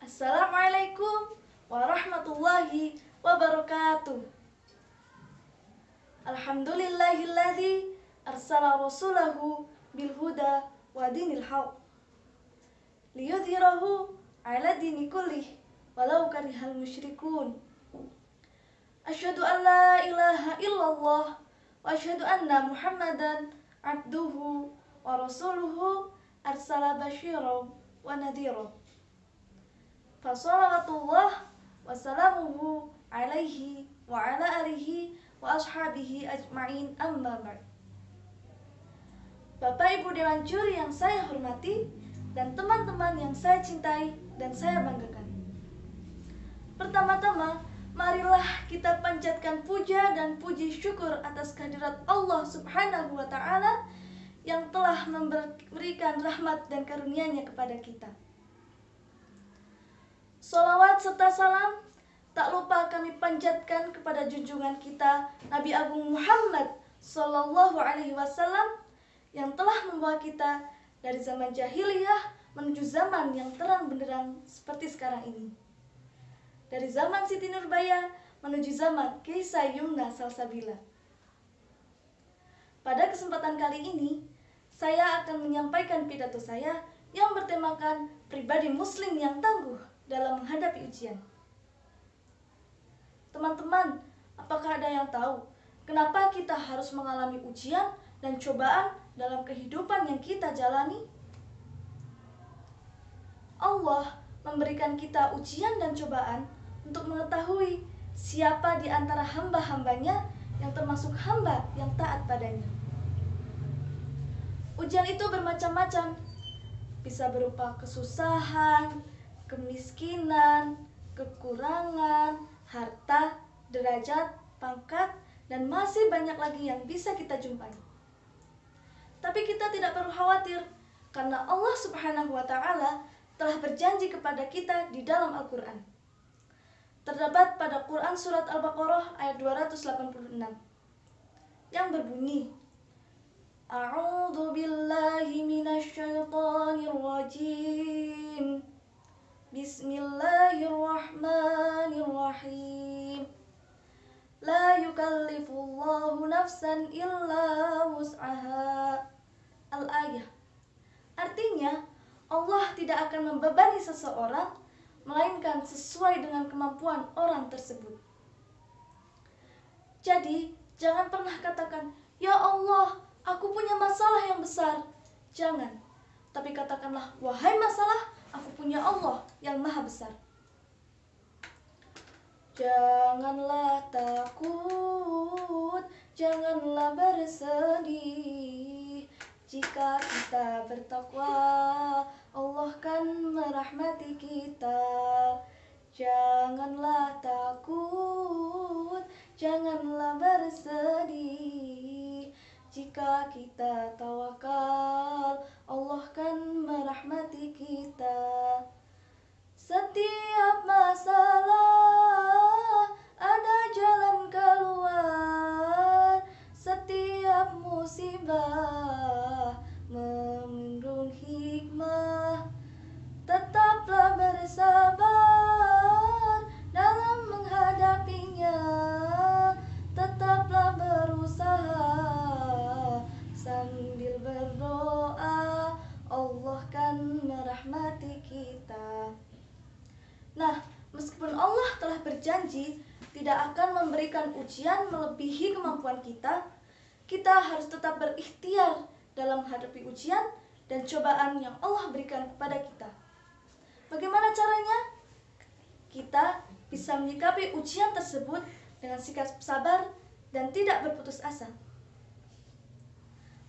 Assalamualaikum warahmatullahi wabarakatuh. Alhamdulillahilladzi arsala rasulahu bil huda wa dinil haq liyudhhirahu 'ala dini kullih walau karihal musyrikun. Asyhadu an la ilaha illallah wa asyhadu anna Muhammadan abduhu wa rasuluhu arsala basyiran wa nadhira. Fassalawatullah wassalamuhu alaihi wa ala alihi wa ashabihi ajma'in, amma ba'd. Bapak Ibu Dewan Juri yang saya hormati dan teman-teman yang saya cintai dan saya banggakan. Pertama-tama, marilah kita panjatkan puja dan puji syukur atas kehadirat Allah Subhanahu wa Ta'ala yang telah memberikan rahmat dan karunia-Nya kepada kita. Salawat serta salam tak lupa kami panjatkan kepada junjungan kita Nabi Agung Muhammad Sallallahu Alaihi Wasallam yang telah membawa kita dari zaman jahiliyah menuju zaman yang terang benderang seperti sekarang ini. Dari zaman Siti Nurbaya menuju zaman Kiai Yumna Salsabila. Pada kesempatan kali ini, saya akan menyampaikan pidato saya yang bertemakan pribadi muslim yang tangguh dalam menghadapi ujian. Teman-teman, apakah ada yang tahu kenapa kita harus mengalami ujian dan cobaan dalam kehidupan yang kita jalani? Allah memberikan kita ujian dan cobaan untuk mengetahui siapa di antara hamba-hambanya yang termasuk hamba yang taat padanya. Ujian itu bermacam-macam, bisa berupa kesusahan, kemiskinan, kekurangan, harta, derajat, pangkat, dan masih banyak lagi yang bisa kita jumpai. Tapi kita tidak perlu khawatir, karena Allah Subhanahu wa Ta'ala telah berjanji kepada kita di dalam Al-Quran. Terdapat pada Quran Surat Al-Baqarah ayat 286 yang berbunyi, A'udzu billahi minasyaitonir rajim. Bismillahirrahmanirrahim. La yukallifullahu nafsan illa wus'aha. Al-ayah. Artinya, Allah tidak akan membebani seseorang melainkan sesuai dengan kemampuan orang tersebut. Jadi, jangan pernah katakan, "Ya Allah, aku punya masalah yang besar." Jangan. Tapi katakanlah, "Wahai masalah, aku punya Allah yang maha besar." Janganlah takut, janganlah bersedih. Jika kita bertakwa, Allah kan merahmati kita. Janganlah takut, janganlah bersedih. Jika kita tawakal, Allah kan merahmati kita. Setiap masalah ada jalan keluar. Setiap musibah mengandung hikmah. Tetaplah bersabar dalam menghadapinya. Tetaplah berusaha sambil berdoa, Allah kan merahmati kita. Nah, meskipun Allah telah berjanji tidak akan memberikan ujian melebihi kemampuan kita, kita harus tetap berikhtiar dalam menghadapi ujian dan cobaan yang Allah berikan kepada kita. Bagaimana caranya? Kita bisa menyikapi ujian tersebut dengan sikap sabar dan tidak berputus asa.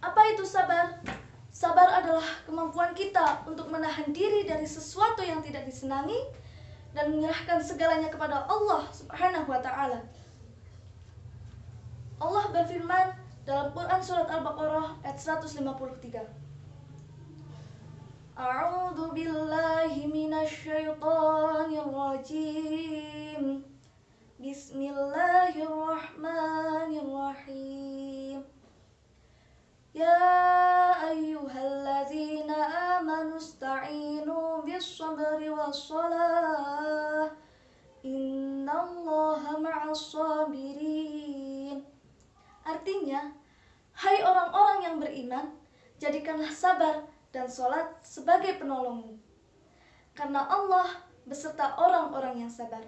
Apa itu sabar? Sabar adalah kemampuan kita untuk menahan diri dari sesuatu yang tidak disenangi dan menyerahkan segalanya kepada Allah Subhanahu wa Ta'ala. Allah berfirman dalam Quran Surat Al-Baqarah ayat 153. A'udzu billahi minasyaitonir rajim. Bismillahirrahmanirrahim. Ya ayyuhallazina amanu ista'inu bis-sabri was-salah Artinya, hai orang-orang yang beriman, jadikanlah sabar dan sholat sebagai penolongmu. Karena Allah beserta orang-orang yang sabar.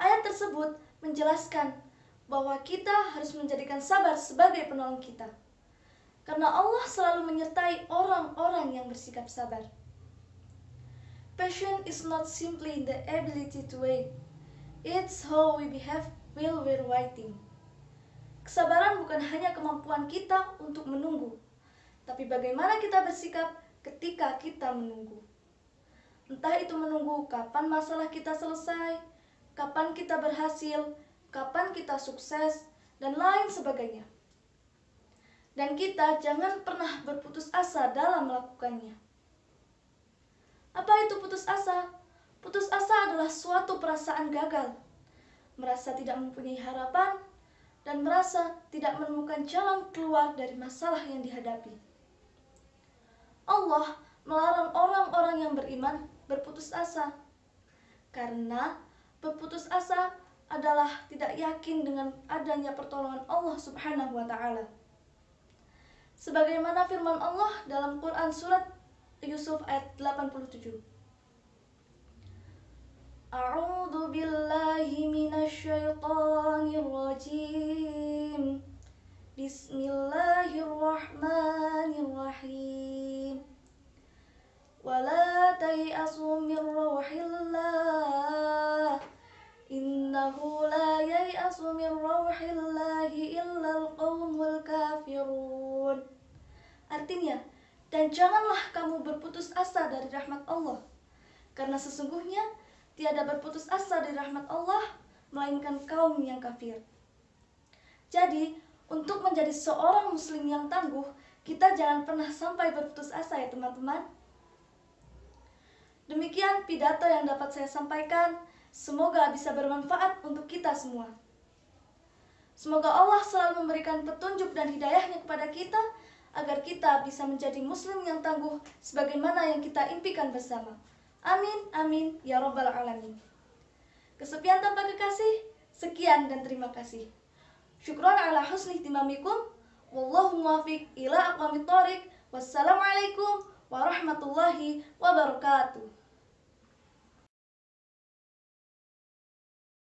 Ayat tersebut menjelaskan bahwa kita harus menjadikan sabar sebagai penolong kita. Karena Allah selalu menyertai orang-orang yang bersikap sabar. Patience is not simply the ability to wait. It's how we behave while we're waiting. Kesabaran bukan hanya kemampuan kita untuk menunggu, tapi bagaimana kita bersikap ketika kita menunggu. Entah itu menunggu kapan masalah kita selesai, kapan kita berhasil, kapan kita sukses, dan lain sebagainya. Dan kita jangan pernah berputus asa dalam melakukannya. Apa itu putus asa? Putus asa adalah suatu perasaan gagal, merasa tidak mempunyai harapan, dan merasa tidak menemukan jalan keluar dari masalah yang dihadapi. Allah melarang orang-orang yang beriman berputus asa, karena berputus asa adalah tidak yakin dengan adanya pertolongan Allah Subhanahu wa Ta'ala. Sebagaimana firman Allah dalam Quran surat Yusuf ayat 87. A'udzu billahi minasyaitonir rajim. Bismillahirrahmanirrahim. Wala tay'asu min rauhillah. Innahu la yai'asu min rauhillahi illal qaumul kafirun. Artinya, dan janganlah kamu berputus asa dari rahmat Allah, karena sesungguhnya tiada berputus asa dari rahmat Allah, melainkan kaum yang kafir. Jadi, untuk menjadi seorang muslim yang tangguh, kita jangan pernah sampai berputus asa ya teman-teman. Demikian pidato yang dapat saya sampaikan, semoga bisa bermanfaat untuk kita semua. Semoga Allah selalu memberikan petunjuk dan hidayahnya kepada kita, agar kita bisa menjadi muslim yang tangguh sebagaimana yang kita impikan bersama. Amin, amin, ya rabbal alamin. Kesepian tanpa kekasih, sekian dan terima kasih. Syukran ala husni ihtimamikum, wallahu muwaffiq ila aqwamit thoriq. Wassalamualaikum warahmatullahi wabarakatuh.